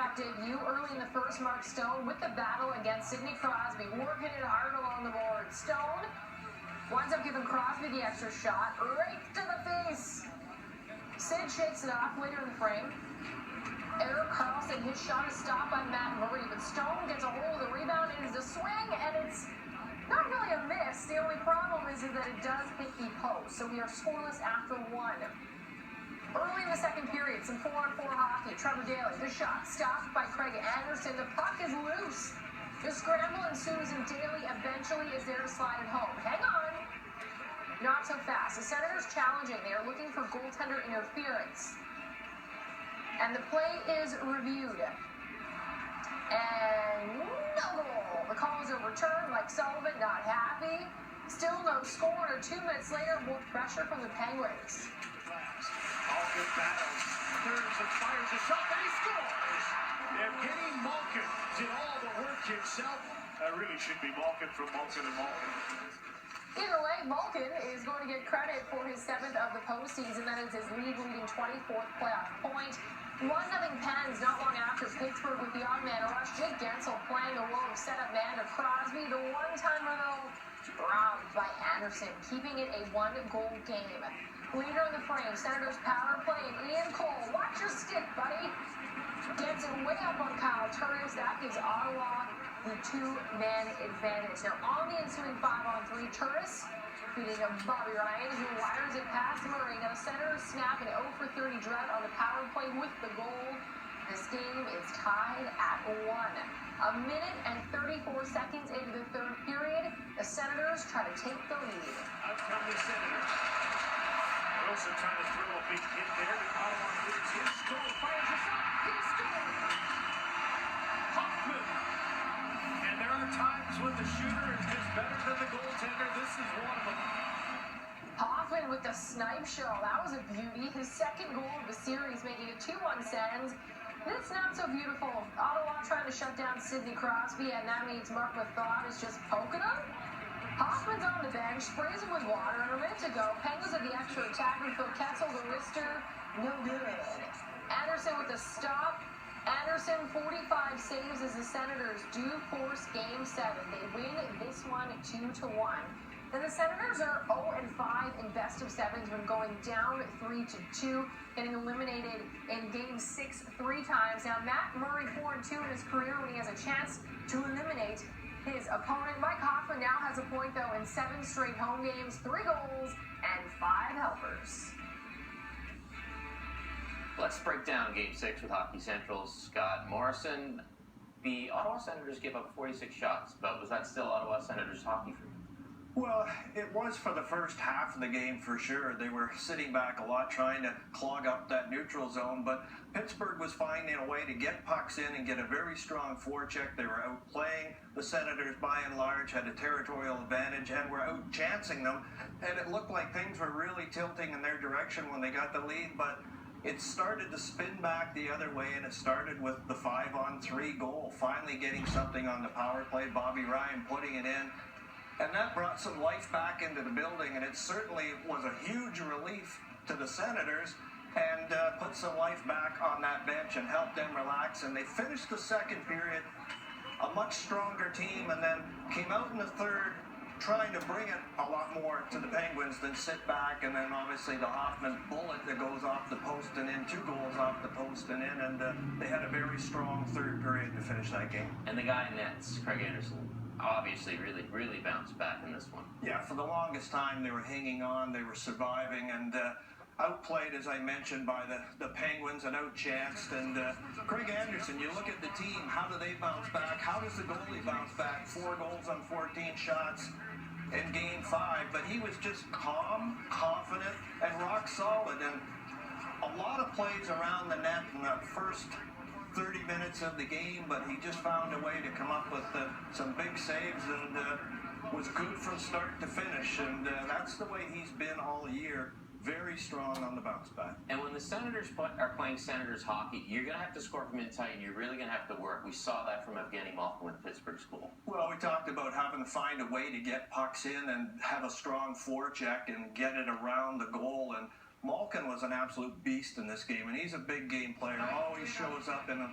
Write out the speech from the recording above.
lineup debut early in the first. Mark Stone with the battle against Sidney Crosby, working it hard along the board. Stone winds up giving Crosby the extra shot, right to the face. Sid shakes it off later in the frame. Eric Carlson, his shot is stopped by Matt Murray, but Stone gets a hold of the rebound. It is a swing, and it's not really a miss. The only problem is that it does hit the post, so we are scoreless after one. Early in the second period, some 4-on-4 hockey. Trevor Daley, the shot stopped by Craig Anderson. The puck is loose. The scramble ensues, and Daley eventually is there to slide it home. Hang on. Not so fast. The Senators challenging. They are looking for goaltender interference. And the play is reviewed. And no goal. The call is overturned. Mike Sullivan not happy. Still no score. 2 minutes later, more pressure from the Penguins. All good battles. Turns and fires a shot, and he scores! Evgeny Malkin did all the work himself. That really should be Malkin from Malkin and Malkin. Either way, Malkin is going to get credit for his 7th of the postseason. That is his league-leading 24th playoff point. 1-0 Pens not long after Pittsburgh with the odd-man rush. Jake Gensel playing the role of setup man to Crosby. The one-timer, though, robbed by Anderson, keeping it a 1-goal game. Leader in the frame, Senators power play, and Ian Cole, watch your stick, buddy. Gets it way up on Kyle Turris. That gives Ottawa the 2-man advantage. Now, on the ensuing 5-on-3, Turris feeding Bobby Ryan, who wires it past Murray. Now, the Senators snap an 0-for-30 drought on the power play with the goal. This game is tied at 1. A minute and 34 seconds into the third period, the Senators try to take the lead. Out come the Senators. Wilson trying to throw a big hit there. Ottawa gets his goal, fires a shot. He scores! Hoffman. And there are times when the shooter is just better than the goaltender. This is one of them. Hoffman with the snipe show. That was a beauty. His second goal of the series, making it 2-1 Sens. It's not so beautiful. Ottawa trying to shut down Sidney Crosby, and that means Mark Mathod is just poking him. Hoffman's on the bench, sprays him with water, and a minute to go, Penguins at the extra attack with Phil Kessel, the wrister, no good. Anderson with the stop. Anderson, 45 saves as the Senators do force Game 7. They win this one 2-1. Then the Senators are 0-5 in best-of-sevens when going down 3-2, getting eliminated in Game 6 3 times. Now, Matt Murray 4-2 in his career when he has a chance to eliminate his opponent. Mike Hoffman now has a point, though, in 7 straight home games, 3 goals, and 5 helpers. Let's break down Game 6 with Hockey Central's Scott Morrison. The Ottawa Senators gave up 46 shots, but was that still Ottawa Senators hockey for you? Well, it was for the first half of the game for sure. They were sitting back a lot trying to clog up that neutral zone, but Pittsburgh was finding a way to get pucks in and get a very strong forecheck. They were outplaying the Senators by and large, had a territorial advantage, and were out-chancing them. And it looked like things were really tilting in their direction when they got the lead, but it started to spin back the other way, and it started with the 5-on-3 goal, finally getting something on the power play, Bobby Ryan putting it in. And that brought some life back into the building, and it certainly was a huge relief to the Senators and put some life back on that bench and helped them relax. And they finished the second period a much stronger team, and then came out in the third trying to bring it a lot more to the Penguins than sit back. And then obviously the Hoffman bullet that goes off the post and in, 2 goals off the post and in, and they had a very strong third period to finish that game. And the guy in nets, Craig Anderson, obviously really bounced back in this one. Yeah, for the longest time they were hanging on, they were surviving, and outplayed, as I mentioned, by the Penguins and outchanced. And Craig Anderson, you look at the team, how do they bounce back? How does the goalie bounce back? 4 goals on 14 shots in Game 5, but he was just calm, confident, and rock solid. And a lot of plays around the net in the first 30 minutes of the game, but he just found a way to come up with some big saves and was good from start to finish. And that's the way he's been all year. Very strong on the bounce back. And when the Senators are playing Senators hockey, you're going to have to score from inside, and you're really going to have to work. We saw that from Evgeny Malkin with Pittsburgh School. Well, we talked about having to find a way to get pucks in and have a strong forecheck and get it around the goal. And Malkin was an absolute beast in this game, and he's a big game player. Always shows up in